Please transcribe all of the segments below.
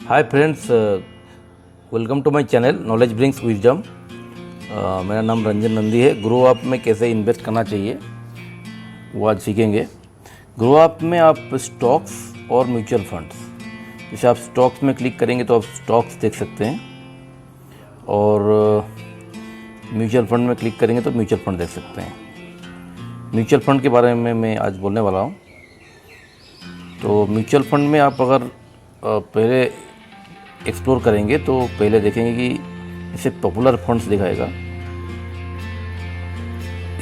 Hi friends, welcome to my channel knowledge brings wisdom. मेरा नाम रंजन नंदी है। ग्रो अप में कैसे इन्वेस्ट करना चाहिए वो आज सीखेंगे। ग्रो अप में आप स्टॉक्स और म्यूचुअल फंड्स, जैसे आप स्टॉक्स में क्लिक करेंगे तो आप स्टॉक्स देख सकते हैं, और म्यूचुअल फंड में क्लिक करेंगे तो म्यूचुअल फंड देख सकते हैं। म्यूचुअल फंड के बारे में मैं आज बोलने वाला हूँ। तो म्यूचुअल फंड में आप अगर पहले एक्सप्लोर करेंगे तो पहले देखेंगे कि इसे पॉपुलर फंड्स दिखाएगा।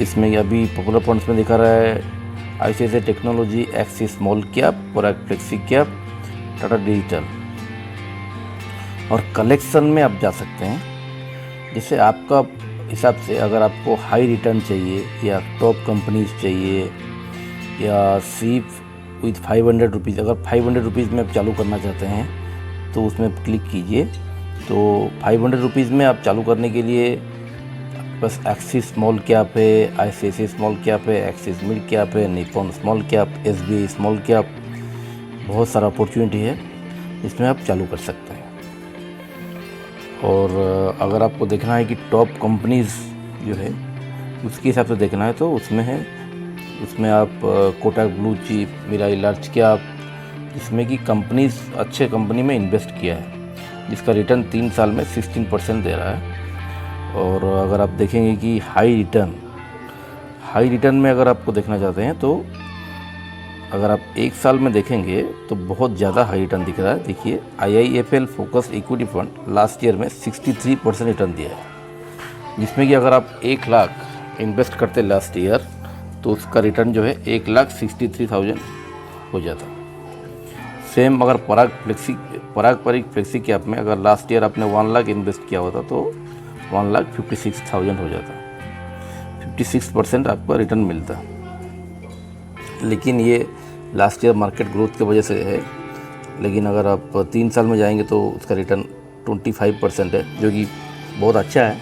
इसमें अभी पॉपुलर फंड्स में दिखा रहा है ICICI technology, Axis small cap, Parag flexi cap, Tata digital. और कलेक्शन में आप जा सकते हैं, जिससे आपका हिसाब से अगर आपको हाई रिटर्न चाहिए या टॉप कंपनीज चाहिए या सिर्फ विथ 500 रुपीज़, अगर 500 रुपीज़ में आप चालू करना चाहते हैं तो उसमें क्लिक कीजिए। तो 500 रुपीज़ में आप चालू करने के लिए बस एक्सिस स्मॉल कैप है, आईसीआईसीआई स्मॉल कैप है, एक्सिस मिड कैप है, Nippon small cap, SBI small cap, बहुत सारा अपॉर्चुनिटी है, इसमें आप चालू कर सकते हैं। और अगर आपको देखना है कि टॉप कंपनीज़ जो है उसके हिसाब से देखना है तो उसमें आप Kotak blue chip, Mirae large cap, इसमें की कंपनीज अच्छे कंपनी में इन्वेस्ट किया है, जिसका रिटर्न 3 साल में 16% दे रहा है। और अगर आप देखेंगे कि हाई रिटर्न में अगर आपको देखना चाहते हैं तो अगर आप 1 साल में देखेंगे तो बहुत ज़्यादा हाई रिटर्न दिख रहा है। देखिए, IIFL focus equity fund last year में 63% रिटर्न दिया है, जिसमें कि अगर आप 1 लाख इन्वेस्ट करते लास्ट ईयर तो उसका रिटर्न जो है 1,63,000 हो जाता। सेम अगर पराग फ्लेक्सी कैप में अगर लास्ट ईयर आपने 1 लाख इन्वेस्ट किया होता तो 1,56,000 हो जाता। 56% आपका रिटर्न मिलता। लेकिन ये लास्ट ईयर मार्केट ग्रोथ की वजह से है। लेकिन अगर आप 3 साल में जाएंगे तो उसका रिटर्न 25% है, जो कि बहुत अच्छा है।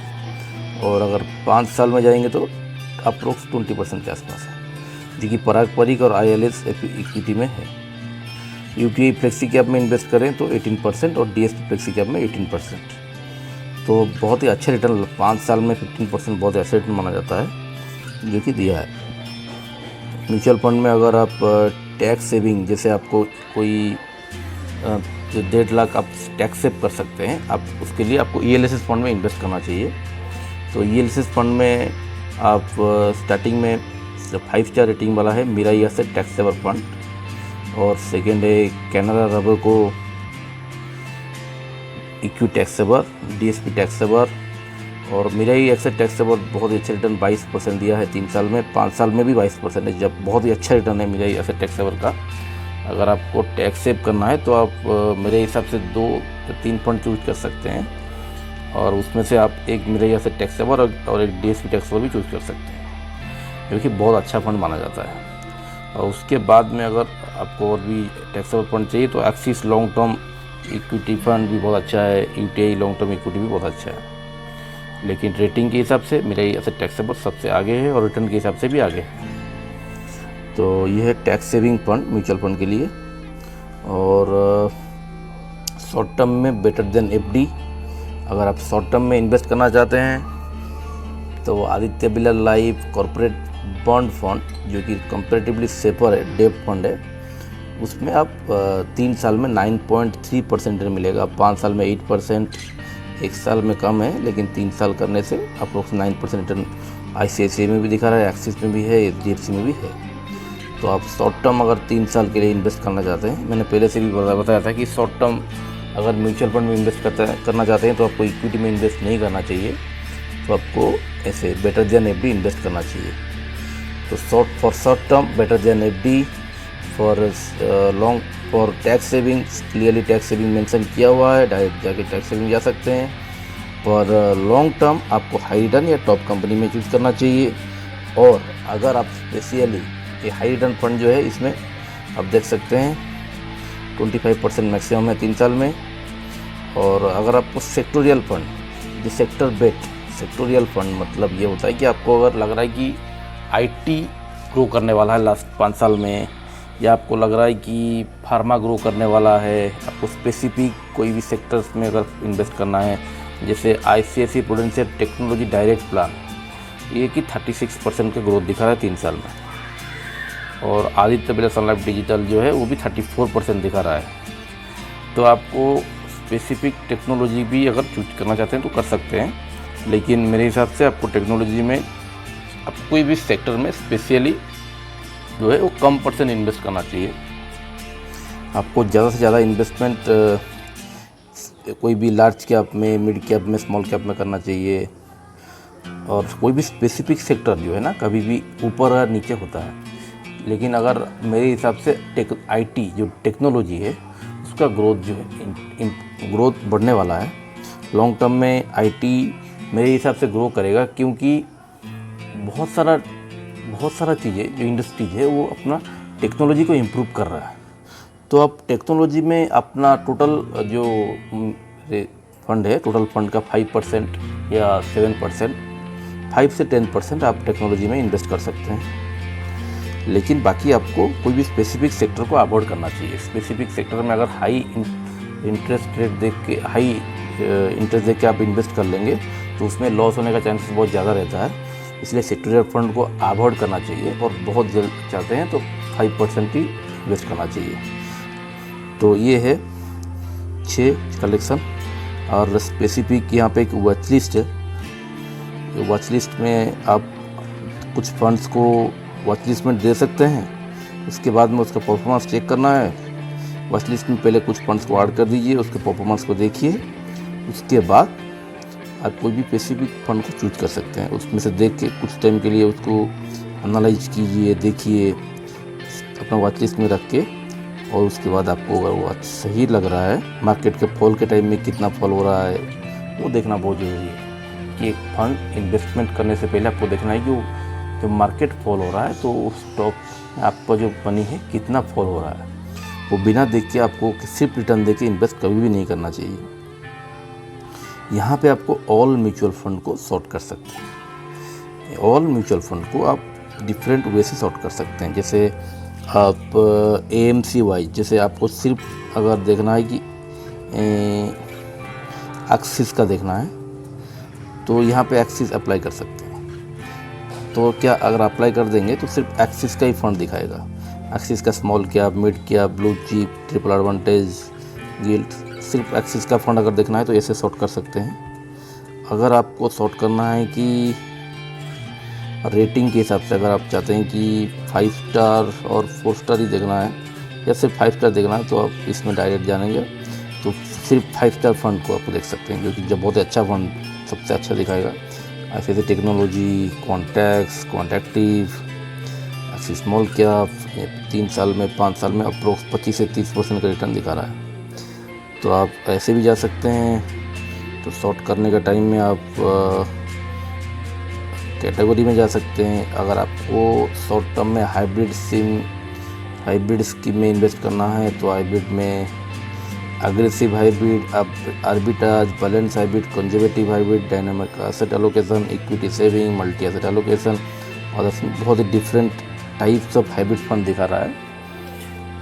और अगर 5 साल में जाएंगे तो अप्रोक्स 20% के आसपास है, जो कि पराग और ILS इक्विटी में है। UTI फ्लेक्सी कैप में इन्वेस्ट करें तो 18% और DSP फ्लेक्सी कैप में 18%। तो बहुत ही अच्छा रिटर्न 5 साल में 15% बहुत ही अच्छा रिटर्न माना जाता है, जो कि दिया है। म्यूचुअल फंड में अगर आप टैक्स सेविंग, जैसे आपको कोई 1.5 लाख आप टैक्स सेव कर सकते हैं, आप उसके लिए आपको ELSS फंड में इन्वेस्ट करना चाहिए। तो ELSS फंड में आप स्टार्टिंग में 5 स्टार रेटिंग वाला है Mirae asset tax saver fund, और सेकेंड है Canara Robeco equity tax saver, DSP tax saver. और मिराई एसेट टैक्स सेवर बहुत ही अच्छा रिटर्न 22% दिया है 3 साल में, 5 साल में भी 22% है, जब बहुत ही अच्छा रिटर्न है मिराई एसेट टैक्स सेवर का। अगर आपको टैक्स सेव करना है तो आप मेरे हिसाब से 2 या 3 फंड चूज कर सकते हैं, और उसमें से आप एक मिराई एसेट टैक्स सेवर और एक DSP टैक्स सेवर भी चूज कर सकते हैं, जो कि बहुत अच्छा फंड माना जाता है। और उसके बाद में अगर आपको और भी टैक्स सेवर फंड चाहिए तो axis long term equity fund भी बहुत अच्छा है, UTI लॉन्ग टर्म इक्विटी भी बहुत अच्छा है। लेकिन रेटिंग के हिसाब से मिराई एसेट टैक्स सेवर सबसे आगे है और रिटर्न के हिसाब से भी आगे है। तो यह है tax saving fund mutual fund के लिए। और शॉर्ट टर्म में बेटर देन FD, अगर आप शॉर्ट टर्म में इन्वेस्ट करना चाहते हैं तो Aditya Birla life corporate bond fund, जो कि कंपैरेटिवली सेफर है, डेब्ट फंड है, उसमें आप 3 साल में 9.3% रिटर्न मिलेगा, 5 साल में 8%, 1 साल में कम है, लेकिन 3 साल करने से अप्रोक्स 9% रिटर्न ICICI में भी दिखा रहा है, एक्सिस में भी है, HDFC में भी है। तो आप शॉर्ट टर्म अगर 3 साल के लिए इन्वेस्ट करना चाहते हैं, मैंने पहले से भी बताया था कि शॉर्ट टर्म अगर म्यूचुअल फंड में इन्वेस्ट करना चाहते हैं तो आपको इक्विटी में इन्वेस्ट नहीं करना चाहिए, तो आपको ऐसे बेटर देन FD इन्वेस्ट करना चाहिए। तो short term better than FD, for tax savings clearly tax saving mention किया हुआ है, डायरेक्ट जाके टैक्स सेविंग जा सकते हैं। फॉर लॉन्ग टर्म आपको हाई रिटर्न या टॉप कंपनी में चूज़ करना चाहिए। और अगर आप स्पेशली ये हाई रिटर्न फंड जो है, इसमें आप देख सकते हैं 25% मैक्सिमम है 3 साल में। और अगर आपको सेक्टोरियल फंड, जो सेक्टोरियल फंड मतलब ये होता है कि आपको अगर लग रहा है कि IT ग्रो करने वाला है लास्ट 5 साल में, या आपको लग रहा है कि फार्मा ग्रो करने वाला है, आपको स्पेसिफिक कोई भी सेक्टर्स में अगर इन्वेस्ट करना है, जैसे ICICI prudential technology direct plan, ये कि 36% का ग्रोथ दिखा रहा है 3 साल में, और आदित्य बिरला सन लाइफ डिजिटल जो है वो भी 34% दिखा रहा है। तो आपको स्पेसिफिक टेक्नोलॉजी भी अगर चूज करना चाहते हैं तो कर सकते हैं, लेकिन मेरे हिसाब से आपको टेक्नोलॉजी में आप कोई भी सेक्टर में स्पेशली जो है वो कम % इन्वेस्ट करना चाहिए। आपको ज़्यादा से ज़्यादा इन्वेस्टमेंट कोई भी लार्ज कैप में, मिड कैप में, स्मॉल कैप में करना चाहिए। और कोई भी स्पेसिफिक सेक्टर जो है ना कभी भी ऊपर और नीचे होता है, लेकिन अगर मेरे हिसाब से IT जो टेक्नोलॉजी है उसका ग्रोथ जो है ग्रोथ बढ़ने वाला है। लॉन्ग टर्म में IT मेरे हिसाब से ग्रो करेगा, क्योंकि बहुत सारा चीज़ें जो इंडस्ट्रीज है वो अपना टेक्नोलॉजी को इम्प्रूव कर रहा है। तो आप टेक्नोलॉजी में अपना टोटल जो फंड है, टोटल फंड का 5% या 7%, 5 से 10% आप टेक्नोलॉजी में इन्वेस्ट कर सकते हैं। लेकिन बाकी आपको कोई भी स्पेसिफिक सेक्टर को अवॉइड करना चाहिए। स्पेसिफिक सेक्टर में अगर हाई इंटरेस्ट देख के आप इन्वेस्ट कर लेंगे तो उसमें लॉस होने का चांसेस बहुत ज़्यादा रहता है। इसलिए सेक्टोरियल फंड को अवॉइड करना चाहिए, और बहुत जल्द चाहते हैं तो 5% ही इन्वेस्ट करना चाहिए। तो ये है 6 कलेक्शन। और स्पेसिफिक यहाँ पे एक वॉच लिस्ट है। वॉच लिस्ट में आप कुछ फंड्स को वॉच लिस्ट में दे सकते हैं, उसके बाद में उसका परफॉर्मेंस चेक करना है। वॉच लिस्ट में पहले कुछ फंड्स को ऐड कर दीजिए, उसके परफॉर्मेंस को देखिए, उसके बाद आप कोई भी स्पेसिफिक फंड को चूज कर सकते हैं। उसमें से देख के कुछ टाइम के लिए उसको एनालाइज कीजिए, देखिए अपना वॉच लिस्ट में रख के, और उसके बाद आपको अगर वो सही लग रहा है, मार्केट के फॉल के टाइम में कितना फॉल हो रहा है वो देखना बहुत ज़रूरी है। कि एक फंड इन्वेस्टमेंट करने से पहले आपको देखना है कि जब मार्केट फॉल हो रहा है तो उस स्टॉक में आपका जो मनी है कितना फॉल हो रहा है। वो बिना देख के आपको सिर्फ रिटर्न दे के इन्वेस्ट कभी भी नहीं करना चाहिए। यहाँ पे आपको ऑल म्यूचुअल फंड को सॉर्ट कर सकते हैं। ऑल म्यूचुअल फंड को आप डिफरेंट वे से सॉर्ट कर सकते हैं। जैसे आप AMC वाइज, जैसे आपको सिर्फ अगर देखना है कि एक्सिस का देखना है तो यहाँ पे एक्सिस अप्लाई कर सकते हैं। तो क्या अगर अप्लाई कर देंगे तो सिर्फ एक्सिस का ही फंड दिखाएगा। एक्सिस का small cap, mid cap, blue chip, triple advantage, guild, सिर्फ एक्सिस का फंड अगर देखना है तो ऐसे सॉर्ट कर सकते हैं। अगर आपको सॉर्ट करना है कि रेटिंग के हिसाब से, अगर आप चाहते हैं कि 5 स्टार और 4 स्टार ही देखना है या सिर्फ 5 स्टार देखना है, तो आप इसमें डायरेक्ट जानेंगे तो सिर्फ 5 स्टार फंड को आप देख सकते हैं, क्योंकि जब बहुत अच्छा फंड सबसे अच्छा दिखाएगा। ICICI टेक्नोलॉजी, कॉन्टैक्स, कॉन्टैक्टिव, एक्सिस स्मॉल कैप 3 साल में, 5 साल में अप्रोक्स 25 से 30% का रिटर्न दिखा रहा है। तो आप ऐसे भी जा सकते हैं। तो सॉर्ट करने का टाइम में आप कैटेगरी में जा सकते हैं। अगर आपको शॉर्ट टर्म में हाइब्रिड स्कीम में इन्वेस्ट करना है तो हाइब्रिड में aggressive hybrid, arbitrage, balance hybrid, conservative hybrid, dynamic asset allocation, equity saving, multi asset allocation, और बहुत ही different types of hybrid fund दिखा रहा है।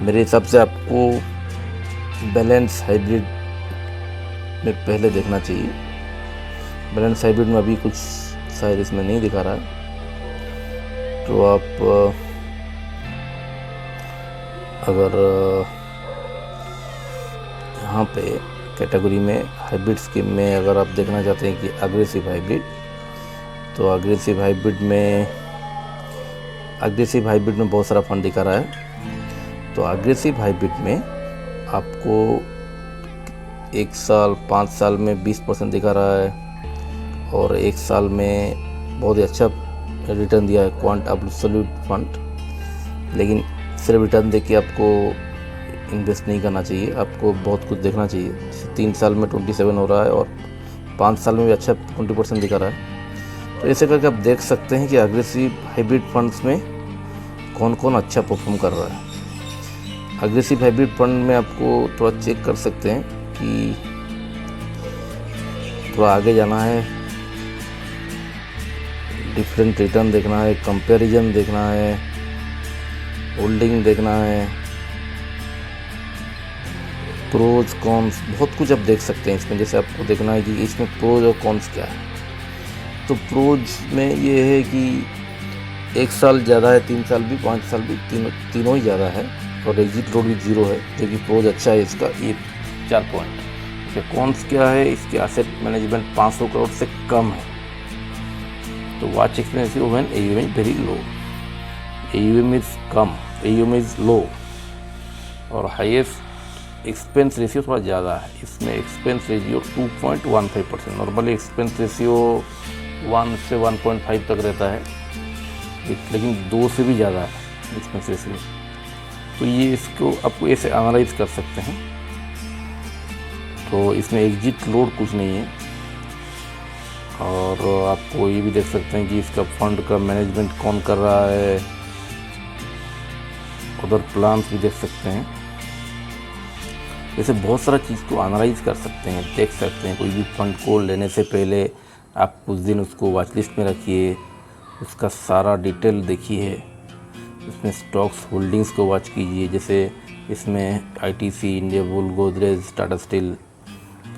मेरे हिसाब से आपको बैलेंस हाइब्रिड में पहले देखना चाहिए। बैलेंस हाइब्रिड में अभी कुछ शायद इसमें नहीं दिखा रहा है। तो आप अगर यहाँ पे कैटेगरी में हाइब्रिड स्कीम में अगर आप देखना चाहते हैं कि अग्रेसिव हाइब्रिड, तो अग्रेसिव हाइब्रिड में बहुत सारा फंड दिखा रहा है। तो अग्रेसिव हाइब्रिड में आपको 1 साल, 5 साल में 20% दिखा रहा है, और 1 साल में बहुत ही अच्छा रिटर्न दिया है क्वांट एब्सोल्यूट फंड। लेकिन सिर्फ रिटर्न देके आपको इन्वेस्ट नहीं करना चाहिए, आपको बहुत कुछ देखना चाहिए। 3 साल में 27 हो रहा है और 5 साल में भी अच्छा 20% दिखा रहा है। तो ऐसे करके आप देख सकते हैं कि अग्रेसिव हाइब्रिड फंड्स में कौन कौन अच्छा परफॉर्म कर रहा है। अग्रेसिव हाइब्रिड फंड में आपको थोड़ा चेक कर सकते हैं कि थोड़ा आगे जाना है, डिफरेंट रिटर्न देखना है, कंपैरिजन देखना है, होल्डिंग देखना है, प्रोज कॉन्स, बहुत कुछ आप देख सकते हैं इसमें। जैसे आपको देखना है कि इसमें प्रोज और कॉन्स क्या है, तो प्रोज में ये है कि 1 साल ज़्यादा है, 3 साल भी, 5 साल भी, तीनों ही ज़्यादा है, और एग्जिट लोड भी 0 है, जो कि प्रोज अच्छा है इसका, ये 4 पॉइंट। इसके कॉन्स क्या है, इसके एसेट मैनेजमेंट 500 करोड़ से कम है, तो watch expensive when AUM is very low, AUM is come, AUM is low, और हाईएस्ट एक्सपेंस रेशियो थोड़ा ज़्यादा है। इसमें expense ratio 2.15%, normally expense ratio 1 से 1.5 तक रहता है, लेकिन 2 से भी ज़्यादा है एक्सपेंस रेशियो। तो ये इसको आपको ऐसे एनालाइज कर सकते हैं। तो इसमें एग्जिट लोड कुछ नहीं है, और आपको ये भी देख सकते हैं कि इसका फंड का मैनेजमेंट कौन कर रहा है, उधर प्लान्स भी देख सकते हैं। जैसे बहुत सारा चीज़ को एनालाइज कर सकते हैं, देख सकते हैं। कोई भी फंड को लेने से पहले आप कुछ दिन उसको वॉच लिस्ट में रखिए, उसका सारा डिटेल देखिए, इसमें स्टॉक्स होल्डिंग्स को वॉच कीजिए। जैसे इसमें ITC, India bull, Godrej, Tata steel,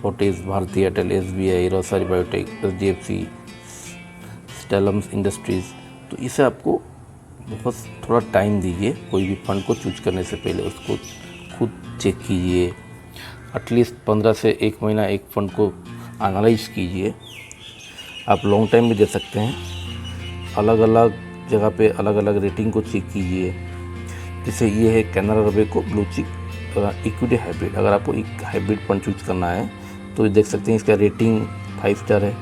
Fortis, Bharti Airtel, SBI, Rossari biotech, HDFC, Stylam industries. तो इसे आपको बहुत थोड़ा टाइम दीजिए, कोई भी फंड को चूज करने से पहले उसको खुद चेक कीजिए। एटलीस्ट 15 से 1 महीना एक फ़ंड को एनालाइज कीजिए। आप लॉन्ग टाइम भी दे सकते हैं, अलग अलग जगह पे अलग अलग रेटिंग को चेक कीजिए। जैसे ये है Canara Robeco blue chip equity hybrid. अगर आपको एक हाइब्रिड फंड चूज करना है तो देख सकते हैं, इसका रेटिंग 5 स्टार है।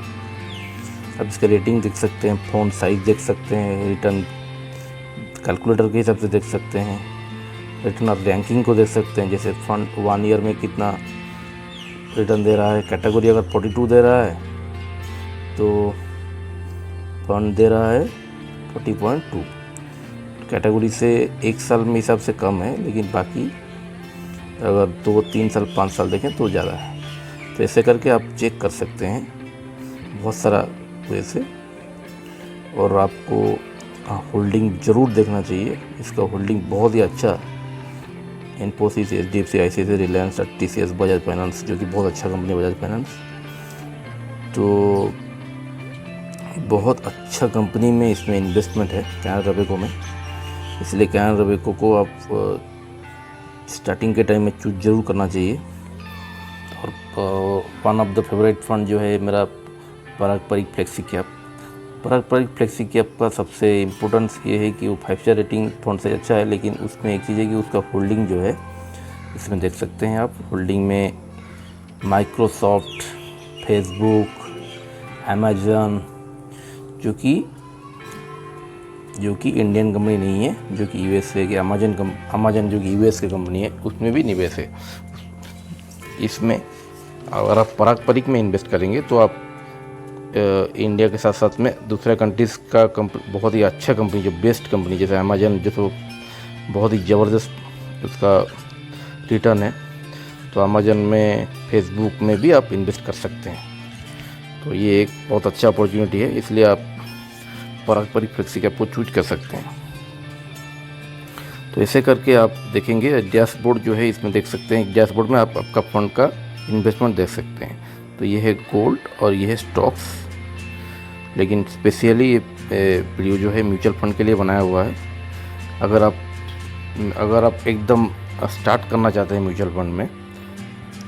आप इसका रेटिंग देख सकते हैं, फ़ॉन्ट साइज देख सकते हैं, रिटर्न कैलकुलेटर के हिसाब से देख सकते हैं, रिटर्न और रैंकिंग को देख सकते हैं। जैसे फंड 1 ईयर में कितना रिटर्न दे रहा है, कैटेगरी अगर 42 दे रहा है तो फंड दे रहा है 40.2। कैटेगरी से 1 साल में हिसाब से कम है, लेकिन बाकी अगर 2, 3 साल, 5 साल देखें तो ज़्यादा है। तो ऐसे करके आप चेक कर सकते हैं बहुत सारा वे से। और आपको होल्डिंग ज़रूर देखना चाहिए, इसका होल्डिंग बहुत ही अच्छा, Infosys, HDFC, ICICI, Reliance, TCS, Bajaj finance, जो कि बहुत अच्छा कंपनी है बजाज फाइनेंस। तो बहुत अच्छा कंपनी में इसमें इन्वेस्टमेंट है कैनरा रोबेको में, इसलिए कैनरा रोबेको को आप स्टार्टिंग के टाइम में चूज जरूर करना चाहिए। और one of the favourite fund जो है मेरा पारंपरिक फ्लेक्सी कैप। पारंपरिक फ्लेक्सी कैप का सबसे इम्पोर्टेंस ये है कि वो 5 स्टार रेटिंग फंड से अच्छा है, लेकिन उसमें एक चीज़ है कि उसका होल्डिंग जो है, इसमें देख सकते हैं आप, होल्डिंग में माइक्रोसॉफ्ट, फेसबुक, अमेजन, जो कि इंडियन कंपनी नहीं है, जो कि USA की अमेजन जो कि US की कंपनी है, उसमें भी निवेश है। इसमें अगर आप पारंपरिक में इन्वेस्ट करेंगे तो आप इंडिया के साथ साथ में दूसरे कंट्रीज़ का बहुत ही अच्छा कंपनी, जो बेस्ट कंपनी, जैसे अमेजन, जो तो बहुत ही ज़बरदस्त उसका रिटर्न है, तो अमेजन में, फेसबुक में भी आप इन्वेस्ट कर सकते हैं। तो ये एक बहुत अच्छा अपॉर्चुनिटी है, इसलिए आप पारंपरिक फ्लेक्सी कैप को चूज कर सकते हैं। तो ऐसे करके आप देखेंगे डैशबोर्ड जो है, इसमें देख सकते हैं डैशबोर्ड में आप आपका फंड का इन्वेस्टमेंट देख सकते हैं। तो ये है गोल्ड और ये है स्टॉक्स, लेकिन स्पेशली ये वीडियो जो है म्यूचुअल फंड के लिए बनाया हुआ है। अगर आप एकदम स्टार्ट करना चाहते हैं म्यूचुअल फंड में,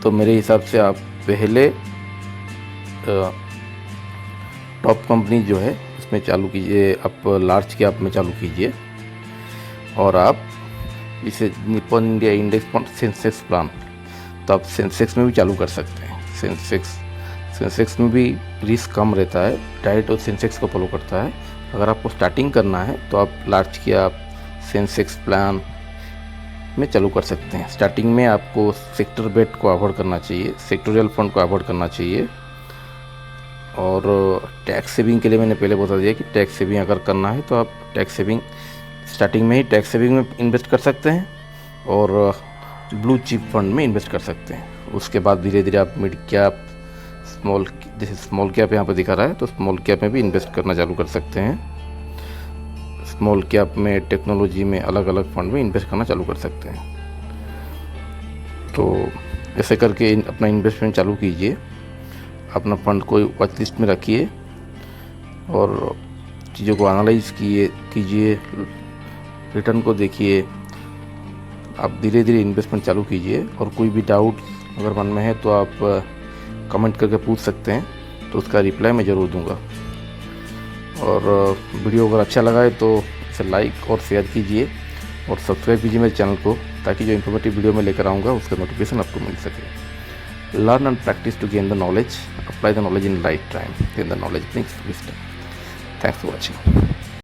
तो मेरे हिसाब से आप पहले टॉप कंपनी जो है इसमें चालू कीजिए, आप लार्ज कैप में चालू कीजिए, और आप इसे Nippon India index fund Sensex plan, तो आप सेंसेक्स में भी चालू कर सकते हैं। सेंसेक्स में भी रिस्क कम रहता है, डायरेक्ट और सेंसेक्स को फॉलो करता है। अगर आपको स्टार्टिंग करना है तो आप लार्ज कैप सेंसेक्स प्लान में चालू कर सकते हैं। स्टार्टिंग में आपको सेक्टर बेट को अवॉइड करना चाहिए, सेक्टोरियल फंड को अवॉइड करना चाहिए। और टैक्स सेविंग के लिए मैंने पहले बता दिया कि टैक्स सेविंग अगर करना है तो आप टैक्स सेविंग स्टार्टिंग में ही टैक्स सेविंग में इन्वेस्ट कर सकते हैं, और ब्लू चिप फंड में इन्वेस्ट कर सकते हैं। उसके बाद धीरे धीरे आप मिड कैप, जैसे स्मॉल कैप यहाँ पर दिखा रहा है, तो स्मॉल कैप में भी इन्वेस्ट करना चालू कर सकते हैं। स्मॉल कैप में, टेक्नोलॉजी में, अलग अलग फंड में इन्वेस्ट करना चालू कर सकते हैं। तो ऐसे करके अपना इन्वेस्टमेंट चालू कीजिए, अपना फंड को वॉच लिस्ट में रखिए और चीज़ों को एनालाइज कीजिए, रिटर्न को देखिए। आप धीरे धीरे इन्वेस्टमेंट चालू कीजिए और कोई भी डाउट अगर मन में है तो आप कमेंट करके पूछ सकते हैं, तो उसका रिप्लाई मैं ज़रूर दूंगा। और वीडियो अगर अच्छा लगा है तो इसे लाइक और शेयर कीजिए और सब्सक्राइब कीजिए मेरे चैनल को, ताकि जो इन्फॉर्मेटिव वीडियो मैं लेकर आऊँगा उसका नोटिफिकेशन आपको मिल सके। Learn and practice to gain the knowledge, apply the knowledge in right time, then the knowledge brings wisdom. Thanks for watching.